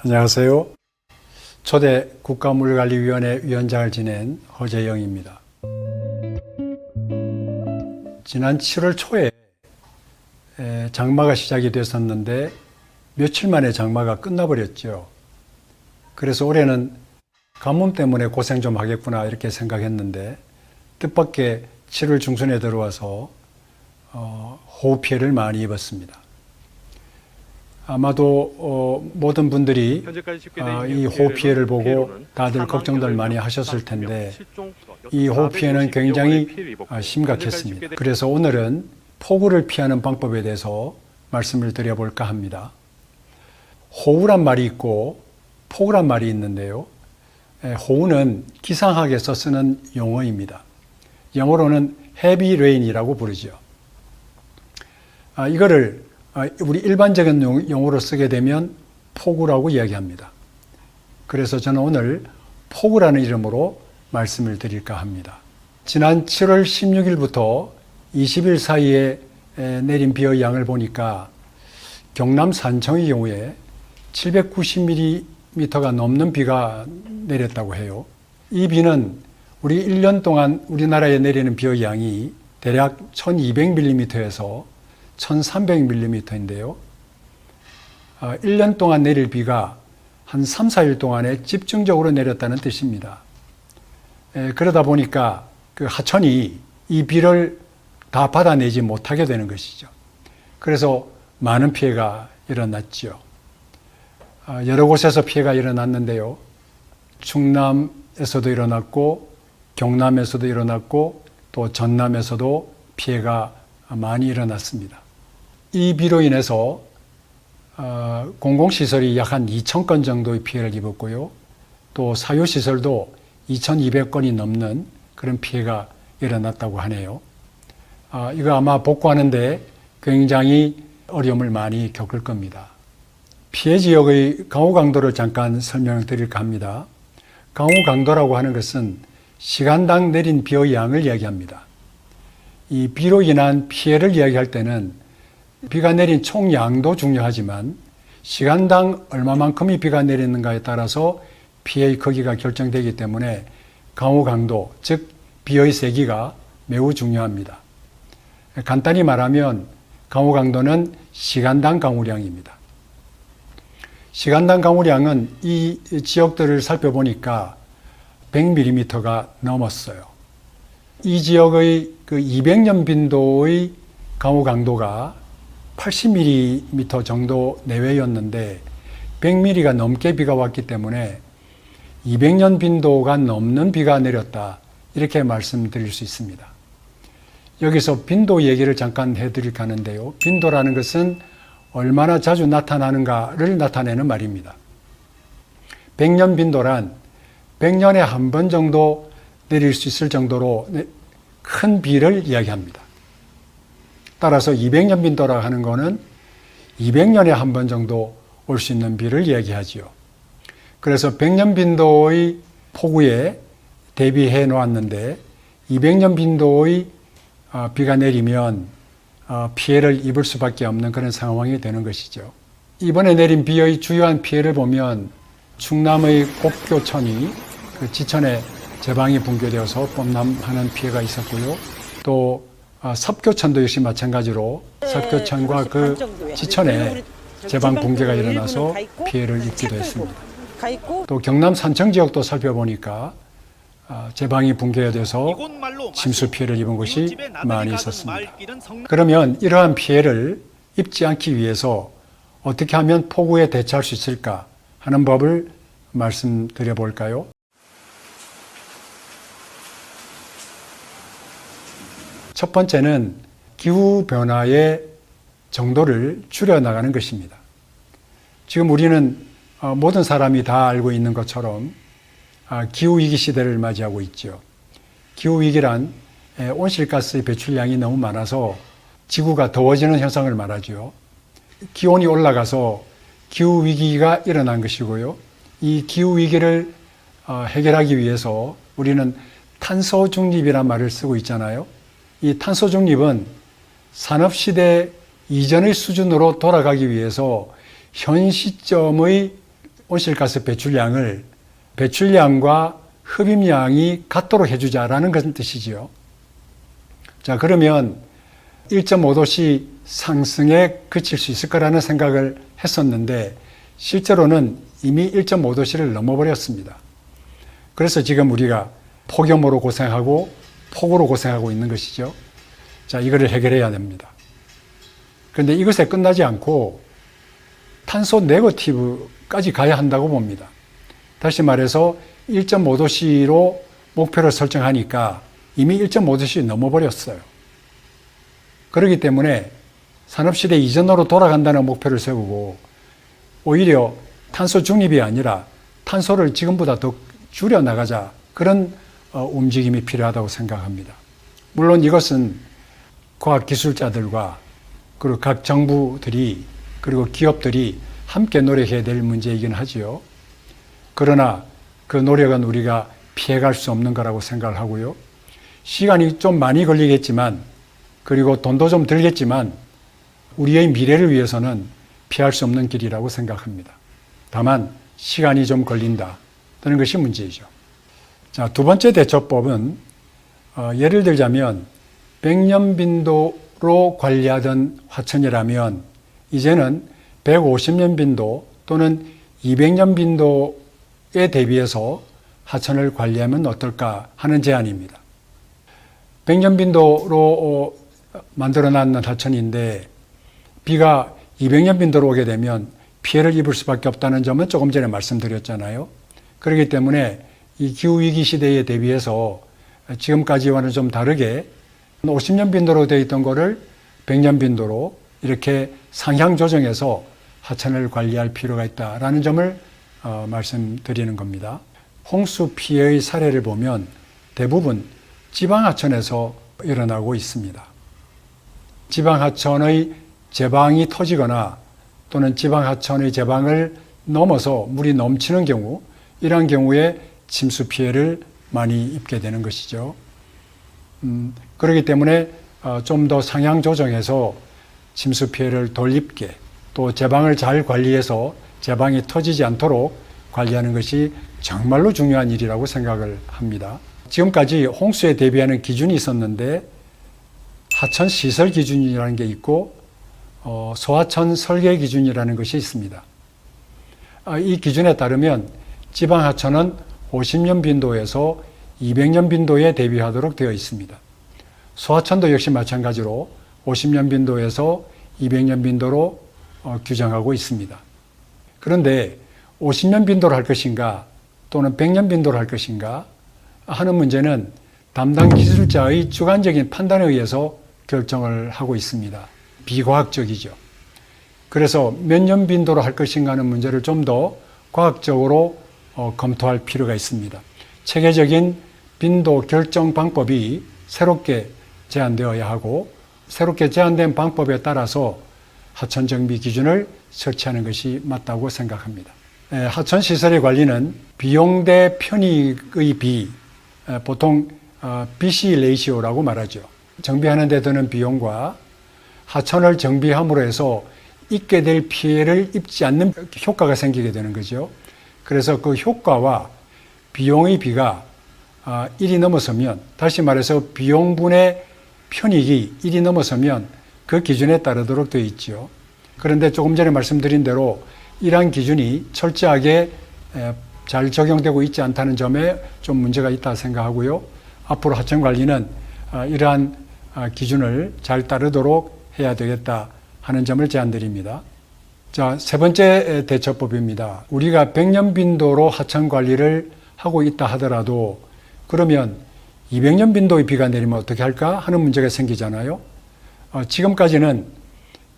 안녕하세요. 초대 국가물관리위원회 위원장을 지낸 허재영입니다. 지난 7월 초에 장마가 시작이 됐었는데 며칠 만에 장마가 끝나버렸죠. 그래서 올해는 가뭄 때문에 고생 좀 하겠구나 이렇게 생각했는데 뜻밖의 7월 중순에 들어와서 호우 피해를 많이 입었습니다. 아마도 모든 분들이 이 호우 피해를 보고 다들 걱정들 많이 하셨을 텐데 이 호우 피해는 굉장히 심각했습니다. 그래서 오늘은 폭우를 피하는 방법에 대해서 말씀을 드려볼까 합니다. 호우란 말이 있고 폭우란 말이 있는데요. 호우는 기상학에서 쓰는 용어입니다. 영어로는 heavy rain이라고 부르죠. 이거를 우리 일반적인 용어로 쓰게 되면 폭우라고 이야기합니다. 그래서 저는 오늘 폭우라는 이름으로 말씀을 드릴까 합니다. 지난 7월 16일부터 20일 사이에 내린 비의 양을 보니까 경남 산청의 경우에 790mm가 넘는 비가 내렸다고 해요. 이 비는 우리 1년 동안 우리나라에 내리는 비의 양이 대략 1200mm에서 1300mm인데요. 1년 동안 내릴 비가 한 3, 4일 동안에 집중적으로 내렸다는 뜻입니다. 그러다 보니까 그 하천이 이 비를 다 받아내지 못하게 되는 것이죠. 그래서 많은 피해가 일어났죠. 여러 곳에서 피해가 일어났는데요. 충남에서도 일어났고 경남에서도 일어났고 또 전남에서도 피해가 많이 일어났습니다. 이 비로 인해서 공공시설이 약 한 2,000건 정도의 피해를 입었고요. 또 사유시설도 2,200건이 넘는 그런 피해가 일어났다고 하네요. 이거 아마 복구하는데 굉장히 어려움을 많이 겪을 겁니다. 피해 지역의 강우 강도를 잠깐 설명드릴까 합니다. 강우 강도라고 하는 것은 시간당 내린 비의 양을 이야기합니다. 이 비로 인한 피해를 이야기할 때는 비가 내린 총량도 중요하지만 시간당 얼마만큼이 비가 내리는가에 따라서 피해의 크기가 결정되기 때문에 강우 강도, 즉 비의 세기가 매우 중요합니다. 간단히 말하면 강우 강도는 시간당 강우량입니다. 시간당 강우량은 이 지역들을 살펴보니까 100mm가 넘었어요. 이 지역의 그 200년 빈도의 강우 강도가 80mm 정도 내외였는데 100mm가 넘게 비가 왔기 때문에 200년 빈도가 넘는 비가 내렸다. 이렇게 말씀드릴 수 있습니다. 여기서 빈도 얘기를 잠깐 해드릴까 하는데요. 빈도라는 것은 얼마나 자주 나타나는가를 나타내는 말입니다. 100년 빈도란 100년에 한 번 정도 내릴 수 있을 정도로 큰 비를 이야기합니다. 따라서 200년 빈도라고 하는 것은 200년에 한 번 정도 올 수 있는 비를 이야기하지요. 그래서 100년 빈도의 폭우에 대비해 놓았는데 200년 빈도의 비가 내리면 피해를 입을 수밖에 없는 그런 상황이 되는 것이죠. 이번에 내린 비의 주요한 피해를 보면 충남의 곡교천이 그 지천에 제방이 붕괴되어서 범람하는 피해가 있었고요. 또 섭교천도 역시 마찬가지로 섭교천과 그 지천에 제방 붕괴가 일어나서 피해를 입기도 했습니다. 또 경남 산청 지역도 살펴보니까 제방이 붕괴돼서 침수 피해를 입은 곳이 많이 있었습니다. 그러면 이러한 피해를 입지 않기 위해서 어떻게 하면 폭우에 대처할 수 있을까 하는 법을 말씀드려 볼까요? 첫 번째는 기후변화의 정도를 줄여나가는 것입니다. 지금 우리는 모든 사람이 다 알고 있는 것처럼 기후위기 시대를 맞이하고 있죠. 기후위기란 온실가스의 배출량이 너무 많아서 지구가 더워지는 현상을 말하죠. 기온이 올라가서 기후위기가 일어난 것이고요. 이 기후위기를 해결하기 위해서 우리는 탄소 중립이란 말을 쓰고 있잖아요. 이 탄소 중립은 산업시대 이전의 수준으로 돌아가기 위해서 현 시점의 온실가스 배출량을 배출량과 흡입량이 같도록 해주자라는 그런 뜻이지요. 자, 그러면 1.5도씨 상승에 그칠 수 있을 거라는 생각을 했었는데 실제로는 이미 1.5도씨를 넘어버렸습니다. 그래서 지금 우리가 폭염으로 고생하고 폭우로 고생하고 있는 것이죠. 자, 이거를 해결해야 됩니다. 그런데 이것에 끝나지 않고 탄소 네거티브까지 가야 한다고 봅니다. 다시 말해서 1.5도씨로 목표를 설정하니까 이미 1.5도씨 넘어버렸어요. 그렇기 때문에 산업시대 이전으로 돌아간다는 목표를 세우고 오히려 탄소 중립이 아니라 탄소를 지금보다 더 줄여나가자 그런 움직임이 필요하다고 생각합니다. 물론 이것은 과학기술자들과 그리고 각 정부들이 그리고 기업들이 함께 노력해야 될 문제이긴 하지요. 그러나 그 노력은 우리가 피해갈 수 없는 거라고 생각을 하고요. 시간이 좀 많이 걸리겠지만 그리고 돈도 좀 들겠지만 우리의 미래를 위해서는 피할 수 없는 길이라고 생각합니다. 다만 시간이 좀 걸린다 하는 것이 문제이죠. 자, 두 번째 대처법은 예를 들자면 100년 빈도로 관리하던 화천이라면 이제는 150년 빈도 또는 200년 빈도에 대비해서 하천을 관리하면 어떨까 하는 제안입니다. 100년 빈도로 만들어놨는 하천인데 비가 200년 빈도로 오게 되면 피해를 입을 수밖에 없다는 점은 조금 전에 말씀드렸잖아요. 그렇기 때문에 이 기후위기 시대에 대비해서 지금까지와는 좀 다르게 50년 빈도로 되어 있던 거를 100년 빈도로 이렇게 상향 조정해서 하천을 관리할 필요가 있다라는 점을 말씀드리는 겁니다. 홍수 피해의 사례를 보면 대부분 지방하천에서 일어나고 있습니다. 지방하천의 제방이 터지거나 또는 지방하천의 제방을 넘어서 물이 넘치는 경우, 이러한 경우에 침수 피해를 많이 입게 되는 것이죠. 그렇기 때문에 좀 더 상향 조정해서 침수 피해를 덜 입게 또 제방을 잘 관리해서 제방이 터지지 않도록 관리하는 것이 정말로 중요한 일이라고 생각을 합니다. 지금까지 홍수에 대비하는 기준이 있었는데 하천 시설 기준이라는 게 있고 소하천 설계 기준이라는 것이 있습니다. 이 기준에 따르면 지방하천은 50년 빈도에서 200년 빈도에 대비하도록 되어 있습니다. 소하천도 역시 마찬가지로 50년 빈도에서 200년 빈도로 규정하고 있습니다. 그런데 50년 빈도로 할 것인가 또는 100년 빈도로 할 것인가 하는 문제는 담당 기술자의 주관적인 판단에 의해서 결정을 하고 있습니다. 비과학적이죠. 그래서 몇 년 빈도로 할 것인가 하는 문제를 좀 더 과학적으로 검토할 필요가 있습니다. 체계적인 빈도 결정 방법이 새롭게 제안되어야 하고 새롭게 제안된 방법에 따라서 하천 정비 기준을 설치하는 것이 맞다고 생각합니다. 하천 시설의 관리는 비용 대 편익의 비, 보통 BC 레이시오라고 말하죠. 정비하는 데 드는 비용과 하천을 정비함으로 해서 입게 될 피해를 입지 않는 효과가 생기게 되는 거죠. 그래서 그 효과와 비용의 비가 1이 넘어서면, 다시 말해서 비용분의 편익이 1이 넘어서면 그 기준에 따르도록 되어 있죠. 그런데 조금 전에 말씀드린 대로 이러한 기준이 철저하게 잘 적용되고 있지 않다는 점에 좀 문제가 있다 생각하고요. 앞으로 하천 관리는 이러한 기준을 잘 따르도록 해야 되겠다 하는 점을 제안드립니다. 자, 세 번째 대처법입니다. 우리가 100년 빈도로 하천 관리를 하고 있다 하더라도 그러면 200년 빈도의 비가 내리면 어떻게 할까 하는 문제가 생기잖아요. 지금까지는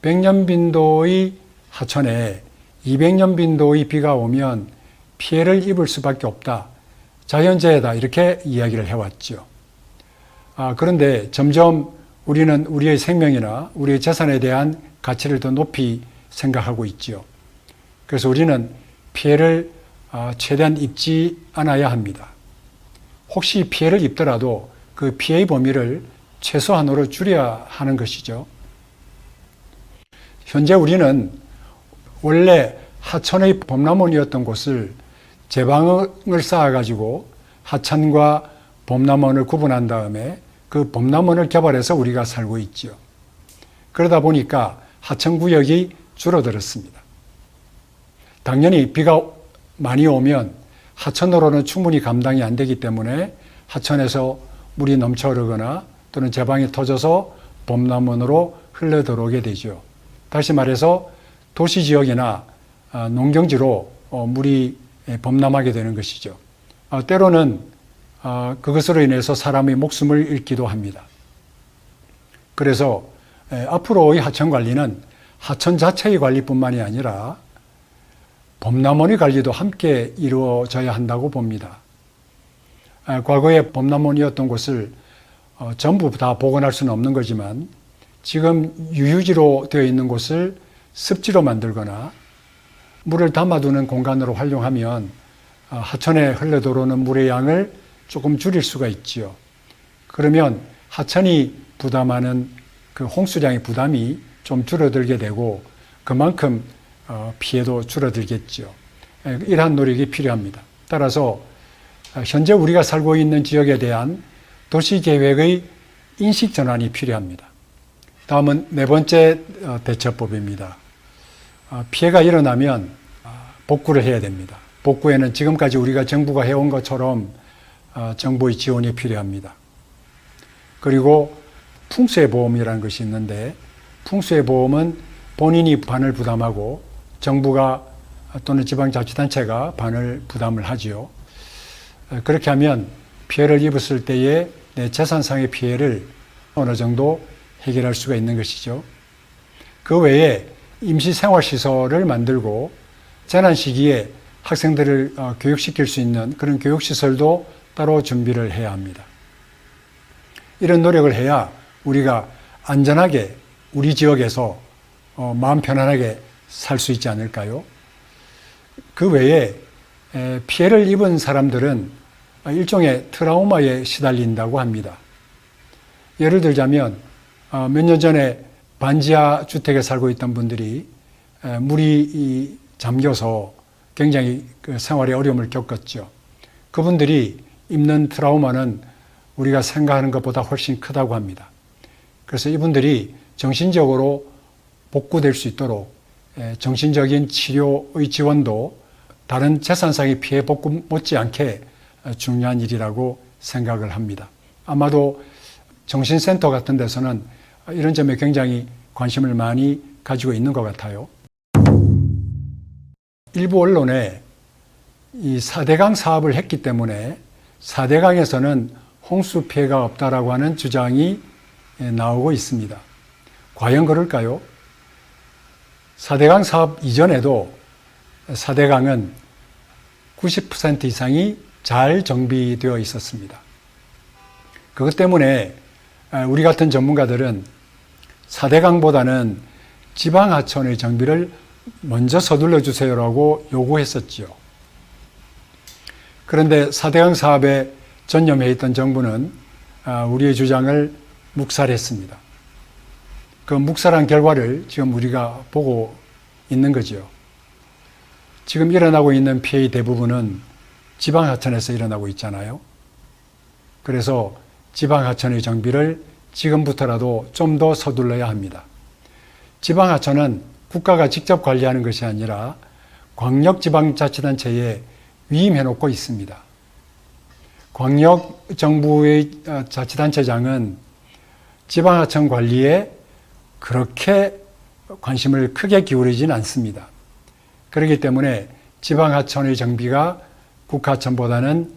100년 빈도의 하천에 200년 빈도의 비가 오면 피해를 입을 수밖에 없다. 자연재해다. 이렇게 이야기를 해왔죠. 그런데 점점 우리는 우리의 생명이나 우리의 재산에 대한 가치를 더 높이 생각하고 있죠. 그래서 우리는 피해를 최대한 입지 않아야 합니다. 혹시 피해를 입더라도 그 피해의 범위를 최소한으로 줄여야 하는 것이죠. 현재 우리는 원래 하천의 범람원이었던 곳을 제방을 쌓아가지고 하천과 범람원을 구분한 다음에 그 범람원을 개발해서 우리가 살고 있죠. 그러다 보니까 하천구역이 줄어들었습니다. 당연히 비가 많이 오면 하천으로는 충분히 감당이 안 되기 때문에 하천에서 물이 넘쳐 흐르거나 또는 제방이 터져서 범람원으로 흘러 들어오게 되죠. 다시 말해서 도시지역이나 농경지로 물이 범람하게 되는 것이죠. 때로는 그것으로 인해서 사람의 목숨을 잃기도 합니다. 그래서 앞으로의 하천 관리는 하천 자체의 관리뿐만이 아니라 범람원의 관리도 함께 이루어져야 한다고 봅니다. 과거에 범람원이었던 곳을 전부 다 복원할 수는 없는 거지만 지금 유유지로 되어 있는 곳을 습지로 만들거나 물을 담아두는 공간으로 활용하면 하천에 흘러들어오는 물의 양을 조금 줄일 수가 있지요. 그러면 하천이 부담하는 그 홍수량의 부담이 좀 줄어들게 되고 그만큼 피해도 줄어들겠죠. 이러한 노력이 필요합니다. 따라서 현재 우리가 살고 있는 지역에 대한 도시계획의 인식 전환이 필요합니다. 다음은 네 번째 대처법입니다. 피해가 일어나면 복구를 해야 됩니다. 복구에는 지금까지 우리가 정부가 해온 것처럼 정부의 지원이 필요합니다. 그리고 풍수의 보험이라는 것이 있는데 풍수의 보험은 본인이 반을 부담하고 정부가 또는 지방자치단체가 반을 부담을 하지요. 그렇게 하면 피해를 입었을 때의 내 재산상의 피해를 어느 정도 해결할 수가 있는 것이죠. 그 외에 임시생활시설을 만들고 재난 시기에 학생들을 교육시킬 수 있는 그런 교육시설도 따로 준비를 해야 합니다. 이런 노력을 해야 우리가 안전하게 우리 지역에서 마음 편안하게 살 수 있지 않을까요? 그 외에 피해를 입은 사람들은 일종의 트라우마에 시달린다고 합니다. 예를 들자면 몇 년 전에 반지하 주택에 살고 있던 분들이 물이 잠겨서 굉장히 생활에 어려움을 겪었죠. 그분들이 입는 트라우마는 우리가 생각하는 것보다 훨씬 크다고 합니다. 그래서 이분들이 정신적으로 복구될 수 있도록 정신적인 치료의 지원도 다른 재산상의 피해 복구 못지않게 중요한 일이라고 생각을 합니다. 아마도 정신센터 같은 데서는 이런 점에 굉장히 관심을 많이 가지고 있는 것 같아요. 일부 언론에 이 4대강 사업을 했기 때문에 4대강에서는 홍수 피해가 없다라고 하는 주장이 나오고 있습니다. 과연 그럴까요? 4대강 사업 이전에도 4대강은 90% 이상이 잘 정비되어 있었습니다. 그것 때문에 우리 같은 전문가들은 4대강보다는 지방하천의 정비를 먼저 서둘러 주세요라고 요구했었지요. 그런데 4대강 사업에 전념해 있던 정부는 우리의 주장을 묵살했습니다. 그 묵살한 결과를 지금 우리가 보고 있는 거죠. 지금 일어나고 있는 피해의 대부분은 지방하천에서 일어나고 있잖아요. 그래서 지방하천의 정비를 지금부터라도 좀 더 서둘러야 합니다. 지방하천은 국가가 직접 관리하는 것이 아니라 광역지방자치단체에 위임해놓고 있습니다. 광역정부의 자치단체장은 지방하천 관리에 그렇게 관심을 크게 기울이진 않습니다. 그렇기 때문에 지방하천의 정비가 국하천보다는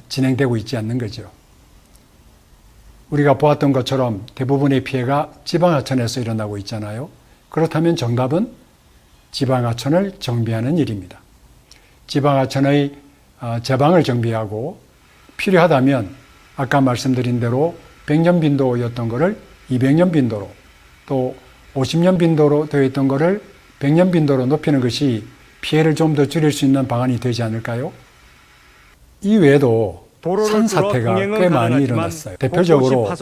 진행되고 있지 않는 거죠. 우리가 보았던 것처럼 대부분의 피해가 지방하천에서 일어나고 있잖아요. 그렇다면 정답은 지방하천을 정비하는 일입니다. 지방하천의 제방을 정비하고 필요하다면 아까 말씀드린 대로 100년 빈도였던 것을 200년 빈도로 또 50년 빈도로 되어 있던 것을 100년 빈도로 높이는 것이 피해를 좀 더 줄일 수 있는 방안이 되지 않을까요? 이 외에도 산사태가 꽤 많이 일어났어요. 대표적으로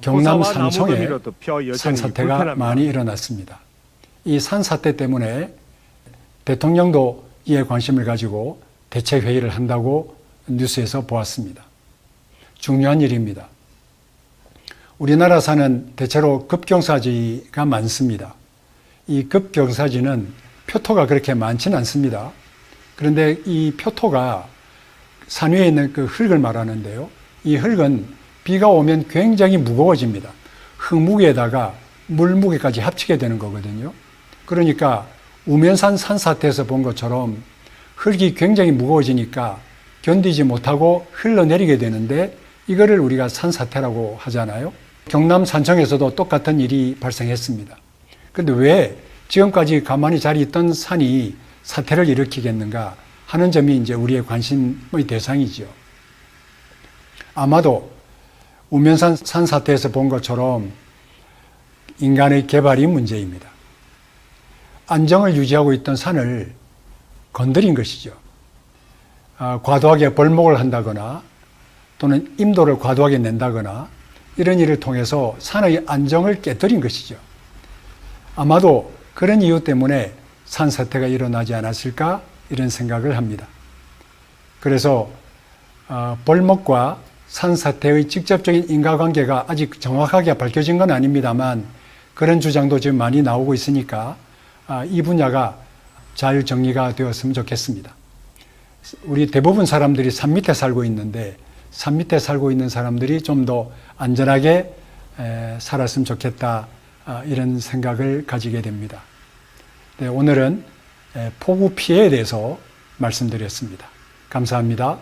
경남 산청에 산사태가 많이 일어났습니다. 이 산사태 때문에 대통령도 이에 관심을 가지고 대책회의를 한다고 뉴스에서 보았습니다. 중요한 일입니다. 우리나라 산은 대체로 급경사지가 많습니다. 이 급경사지는 표토가 그렇게 많지는 않습니다. 그런데 이 표토가 산 위에 있는 그 흙을 말하는데요. 이 흙은 비가 오면 굉장히 무거워집니다. 흙무게에다가 물무게까지 합치게 되는 거거든요. 그러니까 우면산 산사태에서 본 것처럼 흙이 굉장히 무거워지니까 견디지 못하고 흘러내리게 되는데 이거를 우리가 산사태라고 하잖아요. 경남 산청에서도 똑같은 일이 발생했습니다. 그런데 왜 지금까지 가만히 자리 있던 산이 사태를 일으키겠는가 하는 점이 이제 우리의 관심의 대상이죠. 아마도 우면산 산사태에서 본 것처럼 인간의 개발이 문제입니다. 안정을 유지하고 있던 산을 건드린 것이죠. 과도하게 벌목을 한다거나 또는 임도를 과도하게 낸다거나 이런 일을 통해서 산의 안정을 깨뜨린 것이죠. 아마도 그런 이유 때문에 산사태가 일어나지 않았을까 이런 생각을 합니다. 그래서 벌목과 산사태의 직접적인 인과관계가 아직 정확하게 밝혀진 건 아닙니다만 그런 주장도 지금 많이 나오고 있으니까 이 분야가 잘 정리가 되었으면 좋겠습니다. 우리 대부분 사람들이 산 밑에 살고 있는데 산 밑에 살고 있는 사람들이 좀 더 안전하게 살았으면 좋겠다 이런 생각을 가지게 됩니다. 네, 오늘은 폭우 피해에 대해서 말씀드렸습니다. 감사합니다.